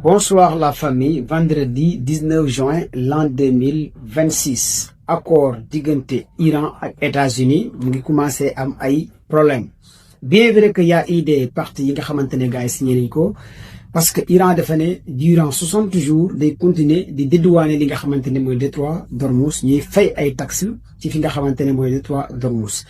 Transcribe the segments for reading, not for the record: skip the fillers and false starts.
Bonsoir la famille, vendredi 19 juin l'an 2026 accord diggante Iran ak États-Unis mu ngi commencé am ay problème bien vrai que y a eu des parties yi nga xamante ne gars yi signé nañ ko parce que Iran dafa ne durant 60 jours day continuer di dédouaner li nga xamante ne mooy détroit d'Ormuz ñuy fay ay taxes ci fi nga xamante ne mooy détroit d'Ormuz.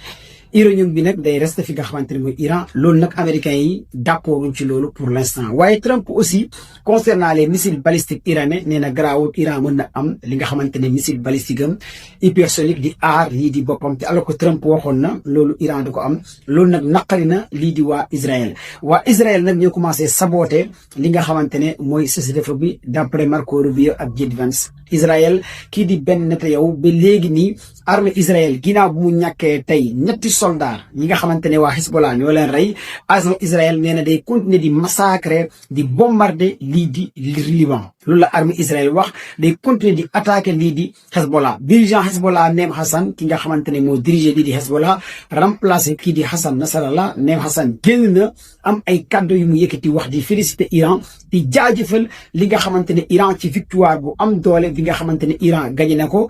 uranium bi nag day reste fi nga xamante ne mooy Iran loolu nag américains yi d'accord ci loolu pour l'instant waaye Trump aussi concernant les missiles balistiques iranais nee na garaawul Iran mën na am li nga xamante ne missile balistique am hypersonique di aar lii di boppam te alors que Trump waxoon na loolu Iran du ko am loolu nag naqari na lii di waa Israël nag ñoo commencé saboter li nga xamante ne mooy cessez-le-feu bi d'après Marco Rubio ak JD Vance. Israël kii di Ben Netanyahu ba léegi nii armée Israël ginnaaw bu mu ñàkkee tey ñetti soldats ñi nga xamante ne waa Hezbollah ñoo leen rey armée Israël nee na day continuer di massacrer di bombarder lii di Liban loolu la armée Israël wax day continuer di attaquer lii di Hezbollah dirigeant Hezbollah Neem Hassan ki nga xamante ne moo diriger lii di Hezbollah remplacer kii di Hassan Nasrallah Neem Hassan génn na am ay kàddu yu mu yëkkati wax di féliciter Iran di jaajëfal li nga xamante ne Iran ci victoire bu am doole bi nga xamante ne Iran gagné na ko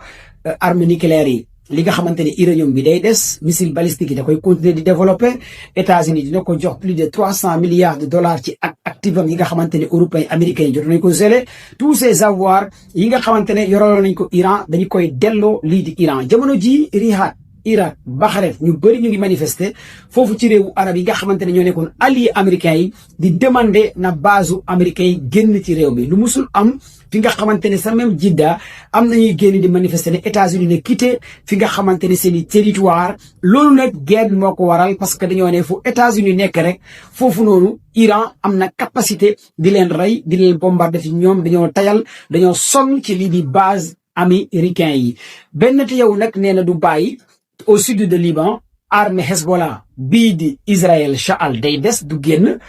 armes nucléaires yi li nga xamante ne uranium bi day des missile balistique yi da koy continuer di développer États-Unis dina ko jox plus de 300 milliards de dollars ci actifam yi nga xamante ne européens américains yi jot nañ ko gelé tous ces avoirs yi nga xamante ne yoroo nañ ko Iran dañu koy delloo lii di Iran jamono ji Riyad Irak Bahreïn ñu bëri ñu ngi manifester foofu ci réewu arab yi nga xamante ne ñoo nekkoon alliés américains yi di demander na base américains yi génn ci réew mi lu musul am fi nga xamante ne sa même Jidda am nañuy génn di manifester ne États-Unis ne quitté fi nga xamante ne seen i territoire loolu nag guerre bi moo ko waral parce que dañoo ne fu États-Unis nekk rek foofu noonu Iran am na capacité di leen rey di leen bombarder fi ñoom dañoo tayal dañoo sonn ci lii di base américains yi benn te yow nag nee na du bàyyi au sud de Liban armée Hezbollah bii di Israël Sha'al day des du génn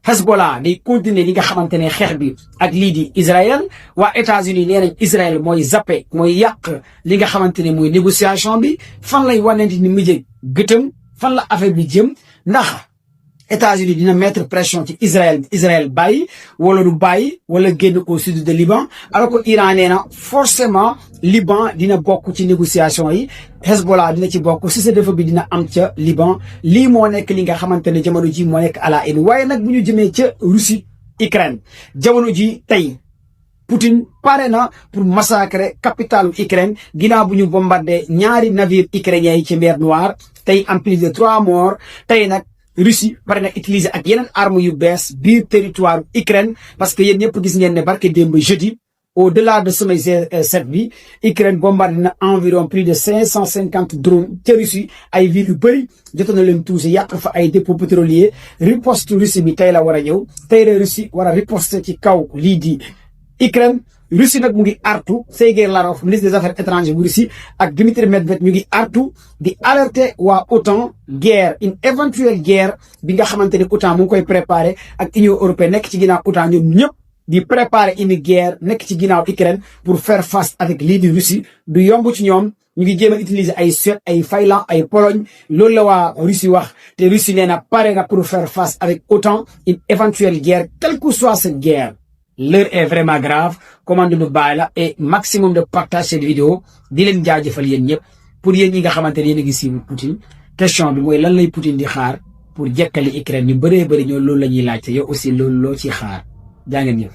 Hezbollah day continuer li nga xamante ne xeex bi ak lii di Israël waa États-Unis nee nañ Israël mooy zappe mooy yàq li nga xamante ne mooy négociation bi fan lay wanante ni mujjee gëtëm fan la affaire bi jëm ndax États-Unis dina mettre pression ci Israël bàyyi wala du bàyyi wala génn au sud de Liban alors que Iran nee na forcément Liban dina bokk ci négociation yi Hezbollah dina ci bokk cessez-le-feu bi dina am ca Liban lii moo nekk li nga xamante ne jamono ji moo nekk à la une waaye nag bu ñu jëmee ca Russie Ukraine jamono ji tey Poutine pare na pour massacrer capitale Ukraine ginnaaw bu ñu bombardé ñaari navire ukrainiens yi ci mer Noire tey en plus de 3 morts tey nag Russie pare na utiliser ak yeneen armes yu bees biir territoire Ukraine parce que yéen ñëpp gis ngeen ne barke démb jeudi au-delà de sommet G7 bi Ukraine bombardé na environ plus de 550 drones ca Russie ay villes yu bëri jotoon na leen touché yàq fa ay dépôts pétroliers riposte Russie bi tey la war a ñëw tey la Russie war a riposte ci kaw lii di Ukraine Russie nag mu ngi artu Sergey Lavrov ministre des affaires étrangères bu Russie ak Dmitry Medvedev ñu ngi artu di alerter waa OTAN guerre une éventuelle guerre bi nga xamante ne OTAN mu ngi koy préparer ak Union européenne nekk ci ginnaaw OTAN ñoom ñëpp di préparer une guerre nekk ci ginnaaw Ukraine pour faire face avec lii di Russie du yomb ci ñoom ñu ngi jéem a utiliser ay Suède ay Finlande ay Pologne loolu la waa Russie wax te Russie nee na pare nga pour faire face avec OTAN une éventuelle guerre quelle que soit cette guerre. L'heure est vraiment grave commande nu bàyyi la et maximum de partage cette vidéo di leen jaajëfal yéen ñëpp pour yéen ñi nga xamante ne yéen a ngi suivre Poutine question bi mooy lan lay Poutine di xaar pour jekkali Ukraine ñu bëree bëri ñoo loolu la ñuy laajte yow aussi loolu loo ciy xaar jaa ngeen jëf